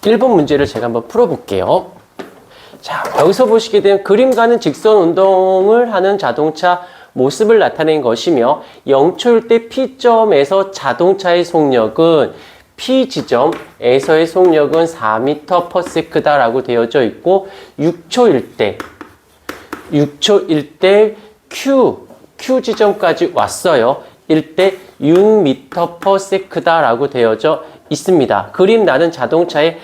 1번 문제를 제가 한번 풀어볼게요. 자, 여기서 보시게 되면 그림과는 직선 운동을 하는 자동차 모습을 나타낸 것이며 0초일 때 P점에서 자동차의 속력은 P 지점에서의 속력은 4m/s다라고 되어져 있고 6초일 때 Q 지점까지 왔어요. 일때 6m/s다라고 되어져 있습니다. 그림 나는 자동차의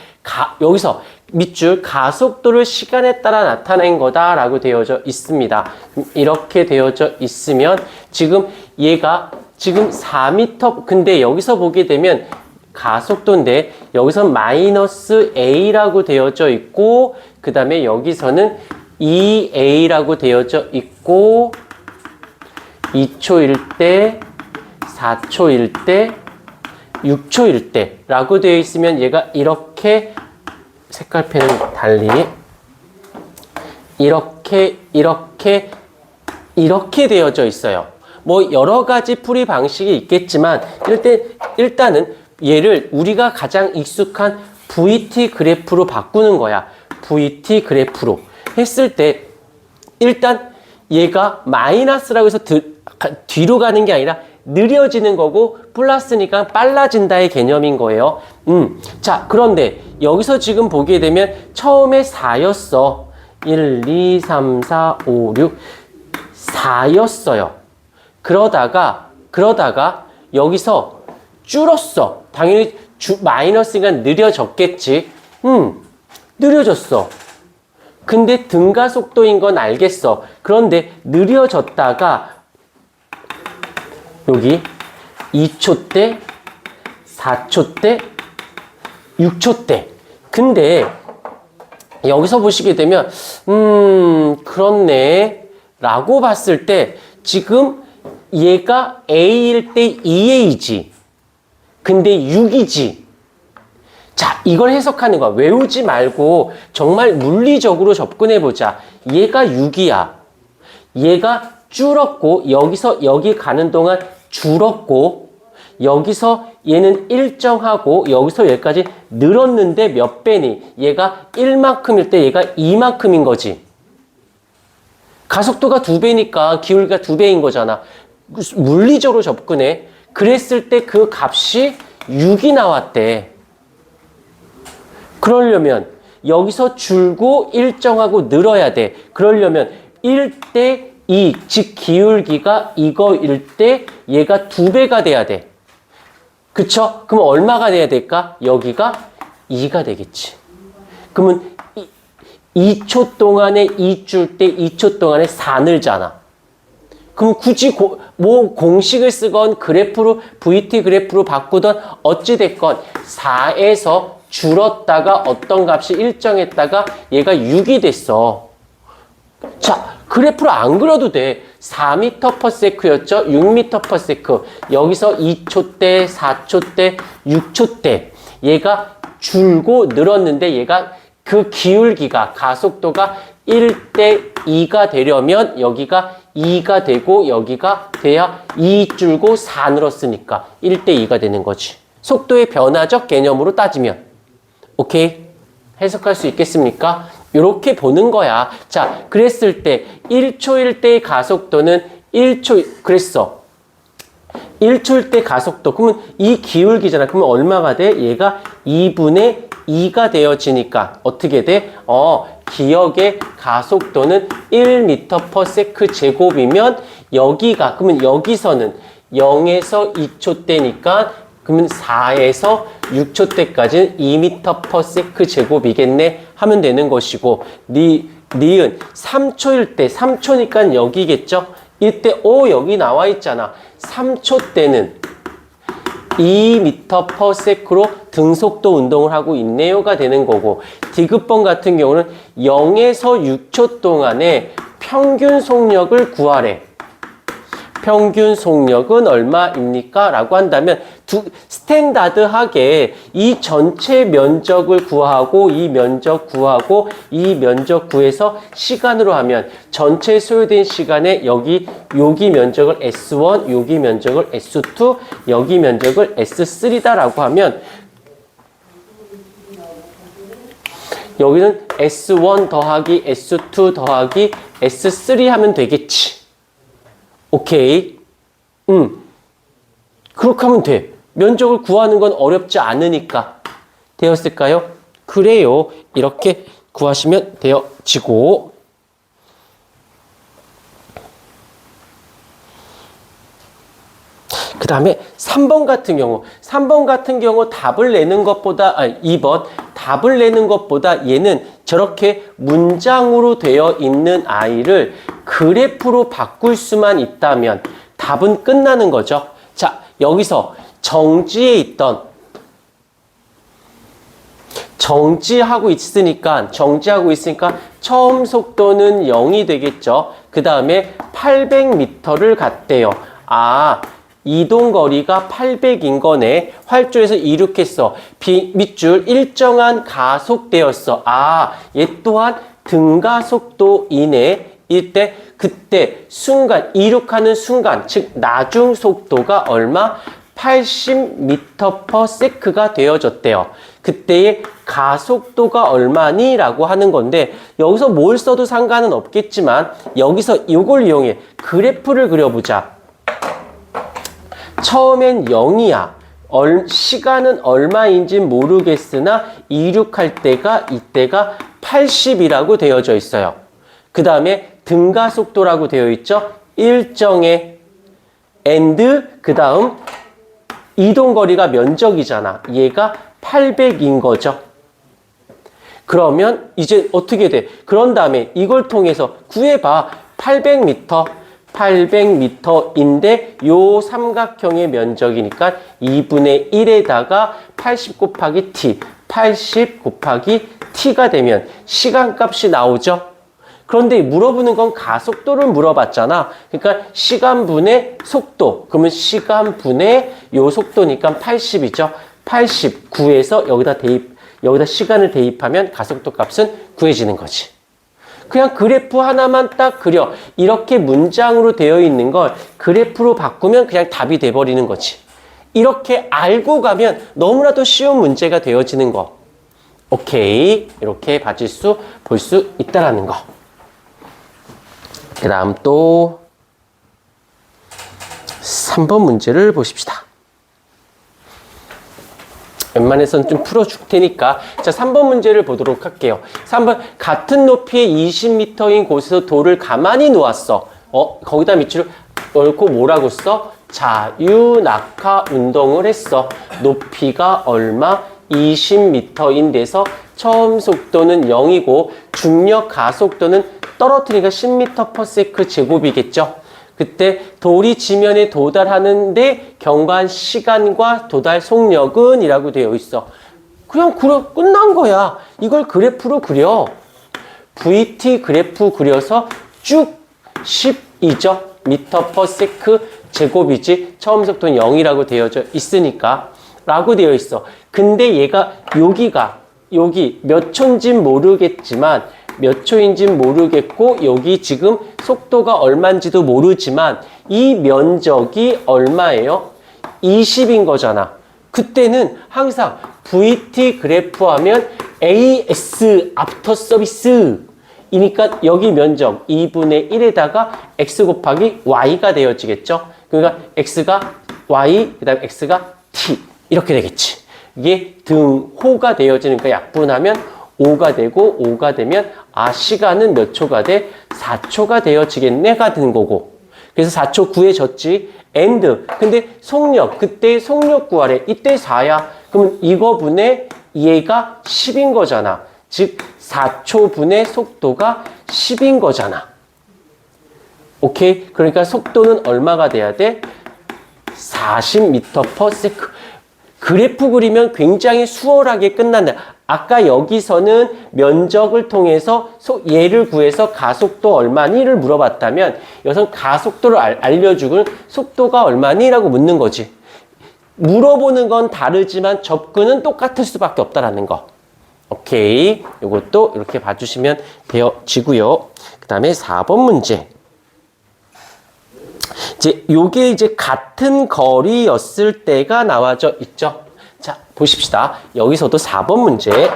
여기서 밑줄 가속도를 시간에 따라 나타낸 거다라고 되어져 있습니다. 이렇게 되어져 있으면 지금 얘가 지금 4m 근데 여기서 보게 되면 가속도인데 여기서 마이너스 A라고 되어져 있고 그 다음에 여기서는 2A라고 되어져 있고 2초일 때 4초일 때 6초일 때 라고 되어 있으면 얘가 이렇게 색깔펜은 달리 이렇게 되어져 있어요. 뭐 여러 가지 풀이 방식이 있겠지만 일단은 얘를 우리가 가장 익숙한 VT 그래프로 바꾸는 거야. VT 그래프로 했을 때 일단 얘가 마이너스라고 해서 뒤로 가는 게 아니라 느려지는 거고 플러스니까 빨라진다의 개념인 거예요. 자, 그런데 여기서 지금 보게 되면 처음에 4였어. 1, 2, 3, 4, 5, 6 4였어요. 그러다가 여기서 줄었어. 당연히 마이너스가 느려졌겠지. 느려졌어. 근데 등가속도인 건 알겠어. 그런데 느려졌다가 여기 2초 때, 4초 때, 6초 때. 근데 여기서 보시게 되면 그렇네 라고 봤을 때 지금 얘가 A일 때 2A지. 근데 6이지. 자, 이걸 해석하는 거야. 외우지 말고 정말 물리적으로 접근해 보자. 얘가 6이야. 얘가 줄었고 여기서 여기 가는 동안 줄었고 여기서 얘는 일정하고 여기서 여기까지 늘었는데 몇 배니? 얘가 1만큼일 때 얘가 2만큼인 거지. 가속도가 2배니까 기울기가 2배인 거잖아. 물리적으로 접근해. 그랬을 때 그 값이 6이 나왔대. 그러려면 여기서 줄고 일정하고 늘어야 돼. 그러려면 1대 2, 즉 기울기가 이거일 때 얘가 2배가 돼야 돼. 그쵸? 그럼 얼마가 돼야 될까? 여기가 2가 되겠지. 그러면 2초 동안에 2 줄 때 2초 동안에 4 늘잖아. 그럼 굳이 뭐 공식을 쓰건 그래프로 VT 그래프로 바꾸던 어찌됐건 4에서 줄었다가 어떤 값이 일정했다가 얘가 6이 됐어. 자, 그래프를 안 그려도 돼. 4m/s였죠? 6m/s. 여기서 2초 때, 4초 때, 6초 때 얘가 줄고 늘었는데 얘가 그 기울기가 가속도가 1대 2가 되려면 여기가 2가 되고 여기가 돼야 2 줄고 4 늘었으니까 1대 2가 되는 거지. 속도의 변화적 개념으로 따지면. 오케이? 해석할 수 있겠습니까? 이렇게 보는 거야. 자, 그랬을 때 1초일 때의 가속도는 1초 그랬어. 1초일 때 가속도. 그러면 이 기울기잖아. 그러면 얼마가 돼? 얘가 2분의 2가 되어지니까 어떻게 돼? 기억의 가속도는 1m/s 제곱이면 여기가 그러면 여기서는 0에서 2초 때니까 그러면 4에서 6초 때까지는 2m/s 제곱이겠네 하면 되는 것이고 니은 3초일 때 3초니까 여기겠죠? 이때 여기 나와 있잖아. 3초 때는 2m/s로 등속도 운동을 하고 있네요가 되는 거고 디귿번 같은 경우는 0에서 6초 동안의 평균 속력을 구하래. 평균 속력은 얼마입니까? 라고 한다면 스탠다드하게 이 전체 면적을 구하고 이 면적 구하고 이 면적 구해서 시간으로 하면 전체 소요된 시간에 여기 면적을 S1, 여기 면적을 S2, 여기 면적을 S3다라고 하면 여기는 S1 더하기 S2 더하기 S3 하면 되겠지. 오케이. 그렇게 하면 돼. 면적을 구하는 건 어렵지 않으니까. 되었을까요? 그래요. 이렇게 구하시면 되어지고. 그 다음에 3번 같은 경우 답을 내는 것보다 2번 답을 내는 것보다 얘는 저렇게 문장으로 되어 있는 아이를 그래프로 바꿀 수만 있다면 답은 끝나는 거죠. 자, 여기서 정지하고 있으니까 처음 속도는 0이 되겠죠. 그 다음에 800m를 갔대요. 이동 거리가 800인 거네. 활주에서 이륙했어. 밑줄 일정한 가속되었어. 얘 또한 등가속도이네. 그때 순간 이륙하는 순간, 즉 나중 속도가 얼마? 80m/s가 되어졌대요. 그때의 가속도가 얼마니? 라고 하는 건데 여기서 뭘 써도 상관은 없겠지만 여기서 이걸 이용해 그래프를 그려보자. 처음엔 0이야. 시간은 얼마인지 모르겠으나 이륙할 때가 이때가 80이라고 되어져 있어요. 그 다음에 등가속도라고 되어 있죠. 일정의 and 그 다음 이동거리가 면적이잖아. 얘가 800인 거죠. 그러면 이제 어떻게 돼? 그런 다음에 이걸 통해서 구해봐. 800m인데 요 삼각형의 면적이니까 2분의 1에다가 80 곱하기 t, 80 곱하기 t가 되면 시간값이 나오죠. 그런데 물어보는 건 가속도를 물어봤잖아. 그러니까 시간분의 속도. 그러면 시간분의 요 속도니까 80이죠. 80 9에서 여기다 시간을 대입하면 가속도 값은 구해지는 거지. 그냥 그래프 하나만 딱 그려. 이렇게 문장으로 되어 있는 걸 그래프로 바꾸면 그냥 답이 돼버리는 거지. 이렇게 알고 가면 너무나도 쉬운 문제가 되어지는 거. 오케이. 이렇게 볼 수 있다라는 거. 그 다음 또 3번 문제를 보십시다. 웬만해서는 좀 풀어줄 테니까. 자, 3번 문제를 보도록 할게요. 3번, 같은 높이의 20m인 곳에서 돌을 가만히 놓았어. 거기다 밑줄을 얽고 뭐라고 써? 자유낙하 운동을 했어. 높이가 얼마? 20m인 데서 처음 속도는 0이고 중력 가속도는 떨어뜨리니까 10m/s 제곱이겠죠. 그때 돌이 지면에 도달하는데 경과한 시간과 도달 속력은 이라고 되어 있어. 그냥 끝난 거야. 이걸 그래프로 그려. VT 그래프 그려서 쭉 10이죠. m/s 제곱이지. 처음 속도는 0이라고 되어져 있으니까 라고 되어 있어. 근데 얘가 여기 몇 초인진 모르겠지만 몇 초인진 모르겠고 여기 지금 속도가 얼마인지도 모르지만 이 면적이 얼마예요? 20인 거잖아. 그때는 항상 VT 그래프 하면 AS 앞터 서비스 이니까 여기 면적 2분의 1에다가 X 곱하기 Y가 되어지겠죠. 그러니까 X가 Y 그 다음에 X가 T 이렇게 되겠지. 이게 등호가 되어지니까 약분하면 5가 되고 5가 되면 시간은 몇 초가 돼? 4초가 되어지겠네가 되는 거고. 그래서 4초 구해졌지. and 근데 속력 그때 속력 구하래. 이때 4야. 그러면 이거 분의 얘가 10인 거잖아. 즉 4초 분의 속도가 10인 거잖아. 오케이? 그러니까 속도는 얼마가 돼야 돼? 40m/s. 그래프 그리면 굉장히 수월하게 끝난다. 아까 여기서는 면적을 통해서 얘를 구해서 가속도 얼마니를 물어봤다면 여기서는 가속도를 알려주고 속도가 얼마니라고 묻는 거지. 물어보는 건 다르지만 접근은 똑같을 수밖에 없다라는 거. 오케이. 이것도 이렇게 봐주시면 되어지고요. 그 다음에 4번 문제. 요게 이제 같은 거리였을 때가 나와져 있죠. 자, 보십시다. 여기서도 4번 문제.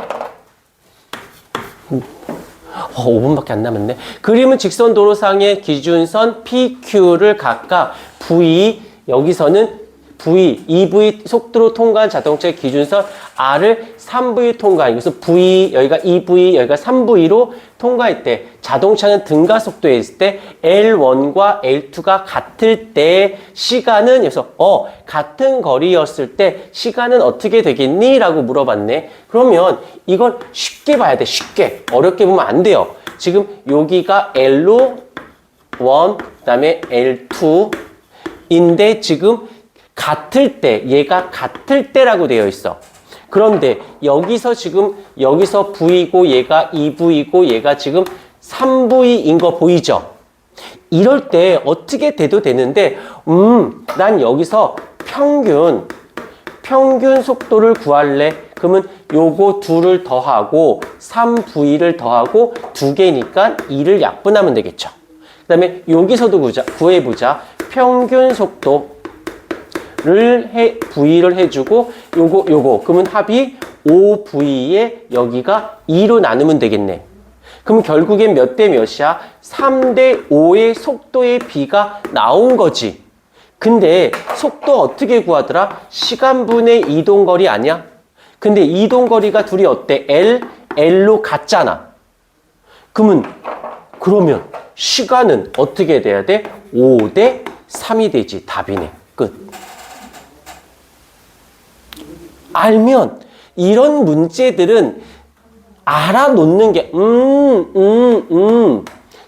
5분밖에 안 남았네. 그림은 직선 도로상의 기준선 PQ를 각각 V, 여기서는 V, EV 속도로 통과한 자동차의 기준선 R을 3V 통과한, 이것은 V, 여기가 EV, 여기가 3V로 통과할 때 자동차는 등가속도에 있을 때 L1과 L2가 같을 때 시간은, 그래서 같은 거리였을 때 시간은 어떻게 되겠니? 라고 물어봤네. 그러면 이걸 쉽게 봐야 돼. 쉽게. 어렵게 보면 안 돼요. 지금 여기가 L로 1, 그 다음에 L2인데 지금 같을 때, 얘가 같을 때라고 되어 있어. 그런데 여기서 지금 여기서 V고 얘가 2V고 얘가 지금 3V인 거 보이죠? 이럴 때 어떻게 돼도 되는데 난 여기서 평균 속도를 구할래. 그러면 요거 둘을 더하고 3V를 더하고 2개니까 2를 약분하면 되겠죠. 그 다음에 여기서도 구해보자. 평균 속도 V를 해주고 요거 그러면 합이 5V에 여기가 2로 나누면 되겠네. 그럼 결국엔 몇 대 몇이야? 3대 5의 속도의 B가 나온 거지. 근데 속도 어떻게 구하더라? 시간분의 이동거리 아니야? 근데 이동거리가 둘이 어때? L로 같잖아. 그러면 시간은 어떻게 돼야 돼? 5대 3이 되지. 답이네. 끝. 알면 이런 문제들은 알아놓는 게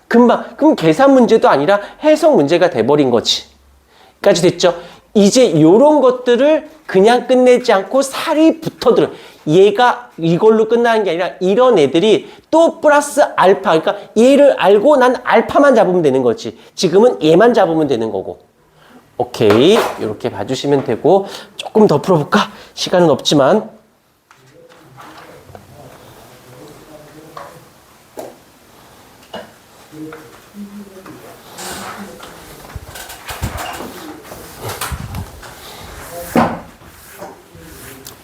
금방, 그럼 계산 문제도 아니라 해석 문제가 돼버린 거지. 까지 됐죠? 이제 요런 것들을 그냥 끝내지 않고 살이 붙어들어. 얘가 이걸로 끝나는 게 아니라 이런 애들이 또 플러스 알파, 그러니까 얘를 알고 난 알파만 잡으면 되는 거지. 지금은 얘만 잡으면 되는 거고. 오케이, 이렇게 봐주시면 되고, 조금 더 풀어볼까? 시간은 없지만.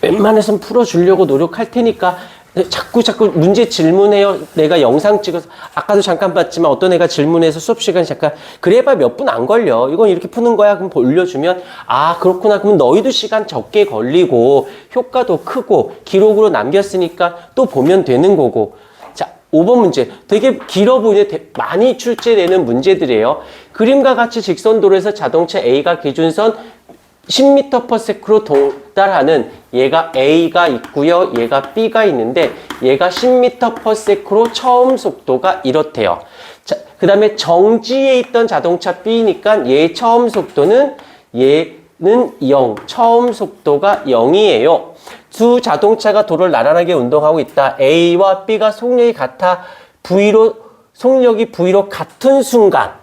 웬만해선 풀어주려고 노력할 테니까 자꾸 문제 질문해요. 내가 영상 찍어서 아까도 잠깐 봤지만 어떤 애가 질문해서 수업 시간에 잠깐 그래봐 몇 분 안 걸려. 이건 이렇게 푸는 거야. 그럼 올려주면 아 그렇구나. 그러면 너희도 시간 적게 걸리고 효과도 크고 기록으로 남겼으니까 또 보면 되는 거고. 자 5번 문제 되게 길어 보이는데 많이 출제되는 문제들이에요. 그림과 같이 직선도로에서 자동차 A가 기준선 10m/s로 도달하는 얘가 A가 있고요. 얘가 B가 있는데 얘가 10m/s로 처음 속도가 이렇대요. 자, 그 다음에 정지에 있던 자동차 B니까 얘의 처음 속도는 얘는 0. 처음 속도가 0이에요. 두 자동차가 도로를 나란하게 운동하고 있다. A와 B가 속력이 같아 속력이 V로 같은 순간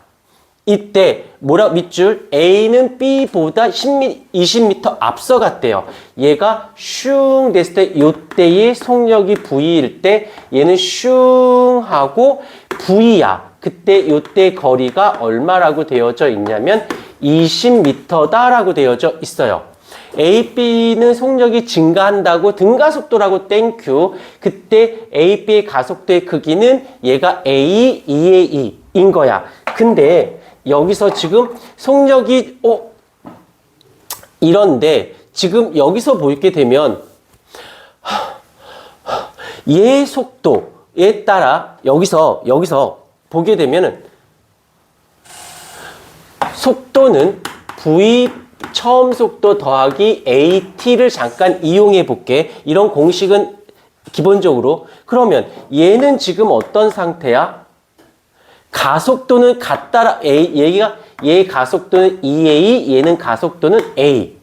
이때 밑줄 A는 B보다 20m 앞서갔대요. 얘가 슝 됐을 때 이때의 속력이 V일 때 얘는 슝 하고 V야. 그때 이때 거리가 얼마라고 되어져 있냐면 20m다라고 되어져 있어요. A, B는 속력이 증가한다고 등가속도라고 땡큐. 그때 A, B의 가속도의 크기는 얘가 A, 2의 2인 거야. 근데 여기서 지금 속력이 이런데 지금 여기서 보게 되면 얘의 속도에 따라 여기서 보게 되면은 속도는 V 처음 속도 더하기 AT를 잠깐 이용해 볼게. 이런 공식은 기본적으로. 그러면 얘는 지금 어떤 상태야? 가속도는 같다라 얘 가속도는 EA, 얘는 가속도는 A.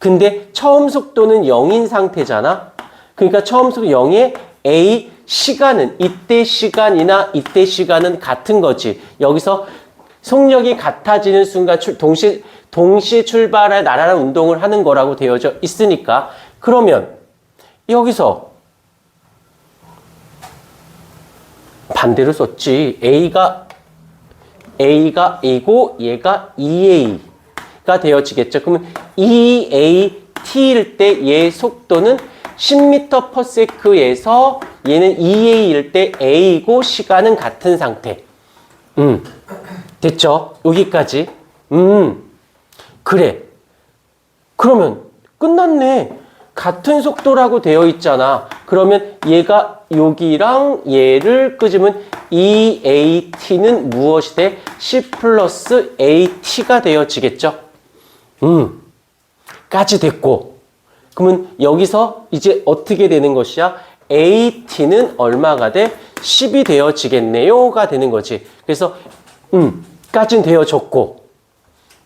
근데 처음 속도는 0인 상태잖아. 그러니까 처음 속도 0에 A 시간은 이때 시간이나 이때 시간은 같은 거지. 여기서 속력이 같아지는 순간 동시에 출발할 나란한 운동을 하는 거라고 되어져 있으니까 그러면 여기서 반대로 썼지. A가 A고 얘가 EA가 되어지겠죠. 그러면 EAT일 때 얘의 속도는 10m/s에서 얘는 2a일 때 a이고 시간은 같은 상태. 됐죠? 여기까지. 그래. 그러면 끝났네. 같은 속도라고 되어 있잖아. 그러면 얘가 여기랑 얘를 끄집으면 2at는 무엇이 돼? 10 플러스 at가 되어지겠죠? 까지 됐고. 그러면 여기서 이제 어떻게 되는 것이야? at는 얼마가 돼? 10이 되어지겠네요가 되는 거지. 그래서 까진 되어졌고.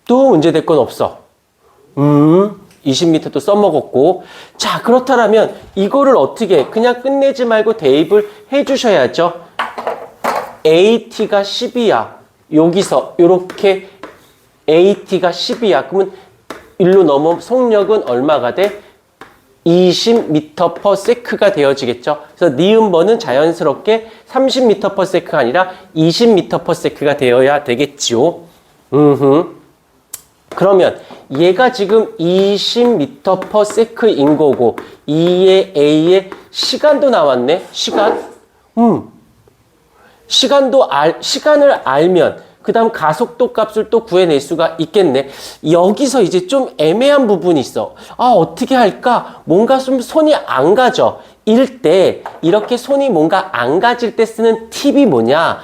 또 문제될 건 없어. 20m도 써먹었고. 자, 그렇다면 이거를 어떻게 그냥 끝내지 말고 대입을 해주셔야죠. AT가 10이야. 여기서 이렇게 AT가 10이야. 그러면 일로 넘어 속력은 얼마가 돼? 20m/s가 되어지겠죠. 그래서 니은번은 자연스럽게 30m/s가 아니라 20m/s가 되어야 되겠지요. 그러면 얘가 지금 20m/s인 거고 2의 a의 시간도 나왔네. 시간을 알면 그 다음 가속도 값을 또 구해낼 수가 있겠네. 여기서 이제 좀 애매한 부분이 있어. 어떻게 할까? 뭔가 좀 손이 안 가죠. 일 때 이렇게 손이 뭔가 안 가질 때 쓰는 팁이 뭐냐?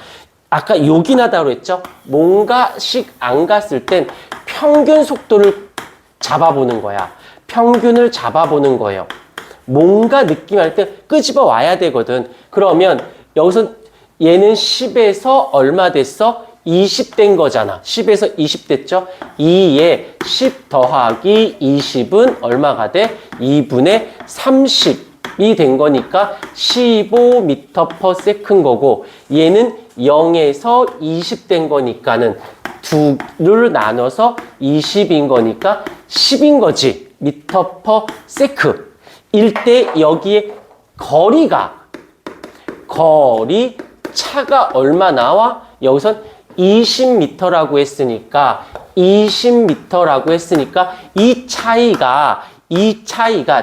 아까 요긴하다고 했죠? 뭔가씩 안 갔을 땐 평균 속도를 잡아보는 거야. 평균을 잡아보는 거예요. 뭔가 느낌 할 때 끄집어 와야 되거든. 그러면 여기서 얘는 10에서 얼마 됐어? 20 된 거잖아. 10에서 20 됐죠? 2에 10 더하기 20은 얼마가 돼? 2분의 30이 된 거니까 15m/s인 거고 얘는 0에서 20 된 거니까는 2를 나눠서 20인 거니까 10인 거지. m/s. 일 때 여기에 차가 얼마 나와? 여기선 20m라고 했으니까 이 차이가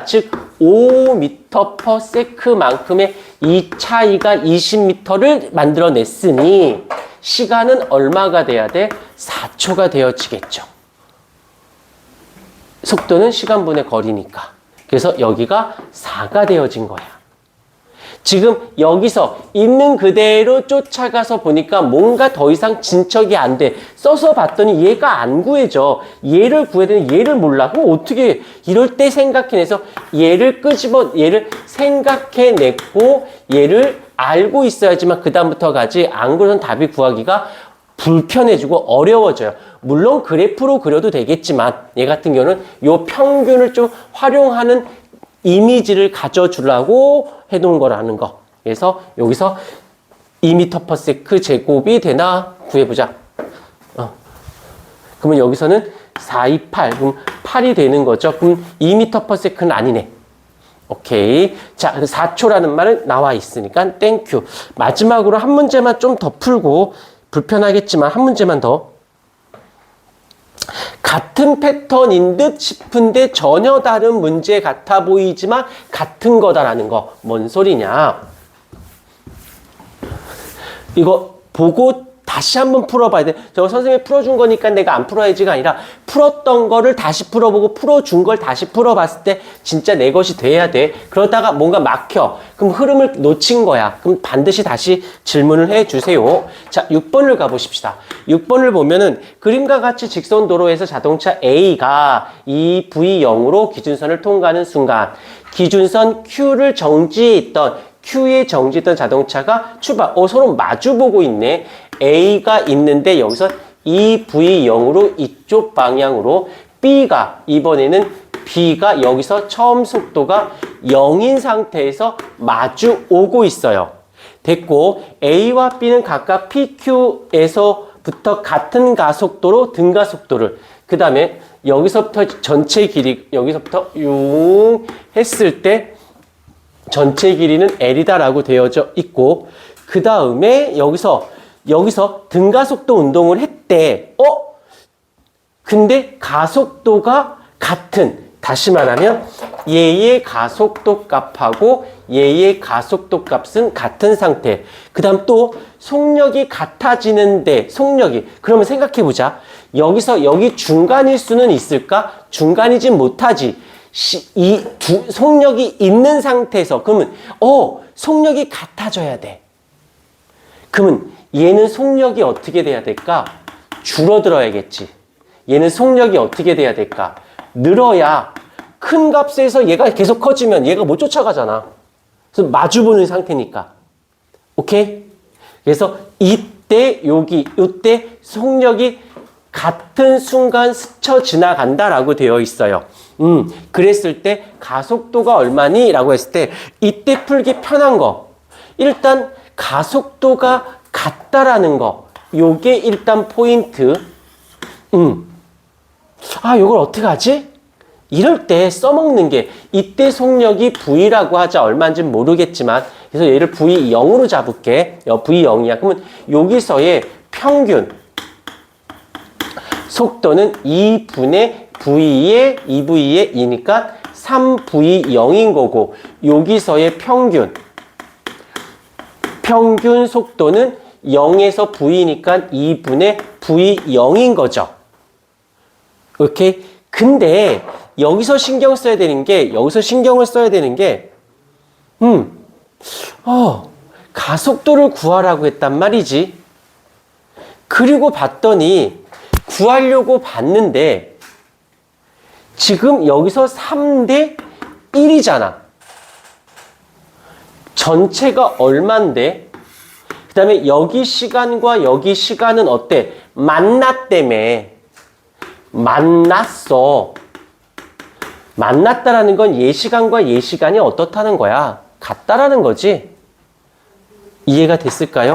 즉 5m/s만큼의 이 차이가 20m를 만들어냈으니 시간은 얼마가 돼야 돼? 4초가 되어지겠죠. 속도는 시간분의 거리니까. 그래서 여기가 4가 되어진 거야. 지금 여기서 있는 그대로 쫓아가서 보니까 뭔가 더 이상 진척이 안 돼. 써서 봤더니 얘가 안 구해져. 얘를 구해야 되는데 얘를 몰라. 그럼 어떻게 이럴 때 생각해내서 얘를 생각해냈고 얘를 알고 있어야지만 그 다음부터 가지. 안 그러면 답이 구하기가 불편해지고 어려워져요. 물론 그래프로 그려도 되겠지만 얘 같은 경우는 요 평균을 좀 활용하는 이미지를 가져주려고 해놓은 거라는 거. 그래서 여기서 2m/s 제곱이 되나 구해보자. 그러면 여기서는 4, 2, 8. 그럼 8이 되는 거죠. 그럼 2m/s는 아니네. 오케이. 자, 4초라는 말은 나와 있으니까 땡큐. 마지막으로 한 문제만 좀 더 풀고 불편하겠지만 한 문제만 더. 같은 패턴인 듯 싶은데 전혀 다른 문제 같아 보이지만 같은 거다라는 거. 뭔 소리냐? 이거 보고 다시 한번 풀어봐야 돼. 저거 선생님이 풀어준 거니까 내가 안 풀어야지가 아니라 풀었던 거를 다시 풀어보고 풀어준 걸 다시 풀어봤을 때 진짜 내 것이 돼야 돼. 그러다가 뭔가 막혀. 그럼 흐름을 놓친 거야. 그럼 반드시 다시 질문을 해주세요. 자, 6번을 가보십시다. 6번을 보면은 그림과 같이 직선 도로에서 자동차 A가 이 V0으로 기준선을 통과하는 순간 기준선 Q를 정지해 있던 Q에 정지했던 자동차가 출발. 서로 마주보고 있네. A가 있는데 여기서 이 V0으로 이쪽 방향으로 B가 이번에는 B가 여기서 처음 속도가 0인 상태에서 마주 오고 있어요. 됐고 A와 B는 각각 PQ에서부터 같은 가속도로 등가속도를 그 다음에 여기서부터 전체 길이 여기서부터 용 했을 때 전체 길이는 L이다라고 되어져 있고 그 다음에 여기서 등가속도 운동을 했대. 근데 가속도가 같은 다시 말하면 얘의 가속도 값하고 얘의 가속도 값은 같은 상태. 그 다음 또 속력이 같아지는데 속력이 그러면 생각해보자. 여기서 여기 중간일 수는 있을까? 중간이진 못하지. 속력이 있는 상태에서 그러면 속력이 같아져야 돼. 그러면 얘는 속력이 어떻게 돼야 될까? 줄어들어야겠지. 얘는 속력이 어떻게 돼야 될까? 늘어야 큰 값에서 얘가 계속 커지면 얘가 못 쫓아가잖아. 그래서 마주보는 상태니까. 오케이? 그래서 이때 이때 속력이 같은 순간 스쳐 지나간다라고 되어 있어요. 그랬을 때 가속도가 얼마니? 라고 했을 때 이때 풀기 편한 거. 일단 가속도가 같다라는 거. 요게 일단 포인트. 이걸 어떻게 하지? 이럴 때 써먹는 게 이때 속력이 V라고 하자 얼마인지 모르겠지만 그래서 얘를 V0으로 잡을게. V0이야. 그러면 여기서의 평균 속도는 2분의 V의 2V의 2니까 3V0인 거고 여기서의 평균 속도는 0에서 V니까 2분의 V0인 거죠. 오케이? 근데 여기서 신경을 써야 되는 게 가속도를 구하라고 했단 말이지. 그리고 봤더니 구하려고 봤는데 지금 여기서 3대 1이잖아. 전체가 얼만데? 그 다음에 여기 시간과 여기 시간은 어때? 만났다며. 만났어. 만났다라는 건 얘 시간과 얘 시간이 어떻다는 거야? 같다라는 거지. 이해가 됐을까요?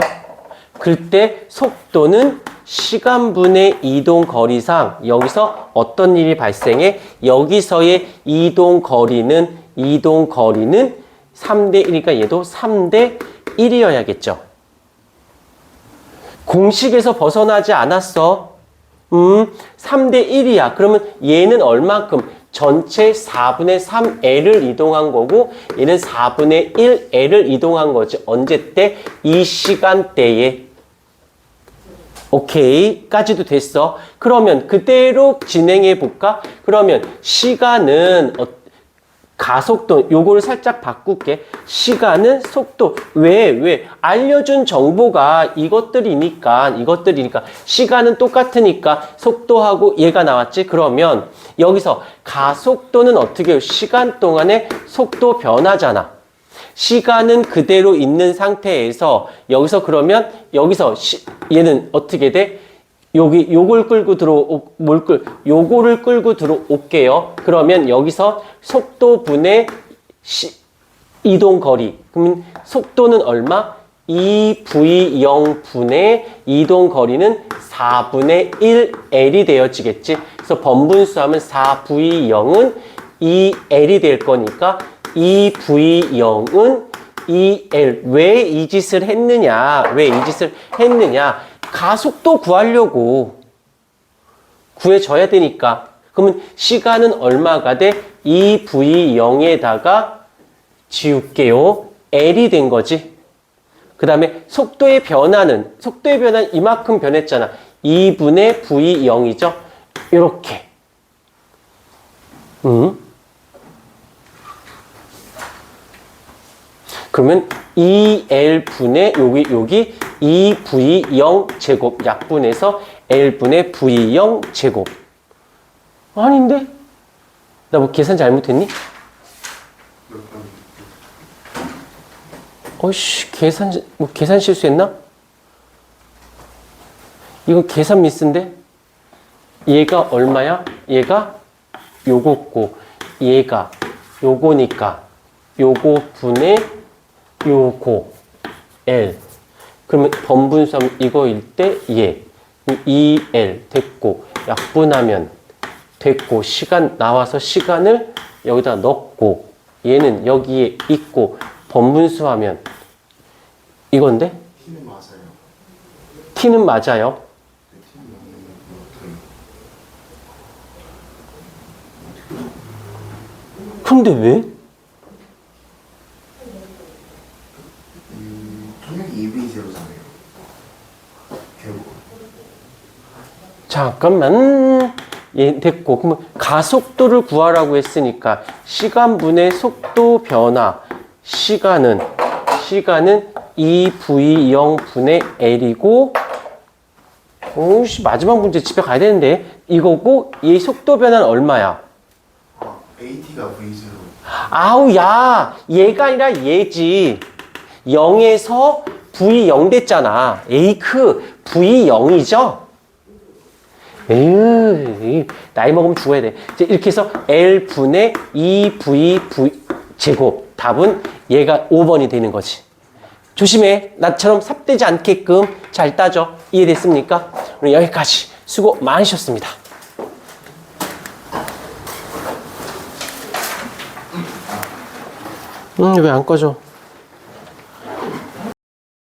그때 속도는 시간분의 이동 거리상 여기서 어떤 일이 발생해? 여기서의 이동 거리는 3대 1이니까 얘도 3대 1이어야겠죠. 공식에서 벗어나지 않았어. 3대 1이야. 그러면 얘는 얼만큼? 전체 4분의 3L을 이동한 거고 얘는 4분의 1L을 이동한 거지. 언제 때? 이 시간대에. 오케이. 까지도 됐어. 그러면 그대로 진행해 볼까? 그러면 시간은 가속도 요거를 살짝 바꿀게. 시간은 속도. 왜? 알려준 정보가 이것들이니까 시간은 똑같으니까 속도하고 얘가 나왔지. 그러면 여기서 가속도는 어떻게 해요? 시간 동안에 속도 변화잖아. 시간은 그대로 있는 상태에서 여기서 그러면 여기서 얘는 어떻게 돼? 요거를 끌고 요거를 끌고 들어올게요. 그러면 여기서 속도 분의 이동 거리. 그러면 속도는 얼마? 2V0 분의 이동 거리는 4분의 1L이 되어지겠지. 그래서 번분수하면 4V0은 2L이 될 거니까 2V0은 2L. 왜 이 짓을 했느냐? 가속도 구하려고 구해줘야 되니까. 그러면 시간은 얼마가 돼? 2V0에다가 지울게요. L이 된 거지. 그 다음에 속도의 변화는 이만큼 변했잖아. 2분의 V0이죠. 이렇게. 그러면 2L분의 여기 2V0 제곱 약분해서 L분의 V0 제곱. 아닌데? 나 뭐 계산 잘못했니? 계산 실수했나? 이거 계산 미스인데? 얘가 얼마야? 얘가 요거고, 얘가 요거니까, 요거 분의 요거, L. 그러면 번분수하면 이거일 때, 얘. 2L 됐고, 약분하면 됐고, 시간 나와서 시간을 여기다 넣고, 얘는 여기에 있고, 번분수하면 이건데? T는 맞아요. T는 맞아요. 근데 왜? 통역이 2분이 제로잖아요. 결국. 잠깐만. 예, 됐고. 그러면 가속도를 구하라고 했으니까 시간분의 속도 변화. 시간은 2v0분의 L이고, 오씨, 마지막 문제 집에 가야 되는데. 이거고, 이 속도 변화는 얼마야? AT가 V0. 아우, 야, 얘가 아니라 얘지. 0에서 V0 됐잖아. 에이크, V0이죠? 에휴, 나이 먹으면 죽어야 돼. 이제 이렇게 해서 L분의 2VV 제곱. 답은 얘가 5번이 되는 거지. 조심해. 나처럼 삽되지 않게끔 잘 따져. 이해됐습니까? 오늘 여기까지. 수고 많으셨습니다. 왜 안 꺼져?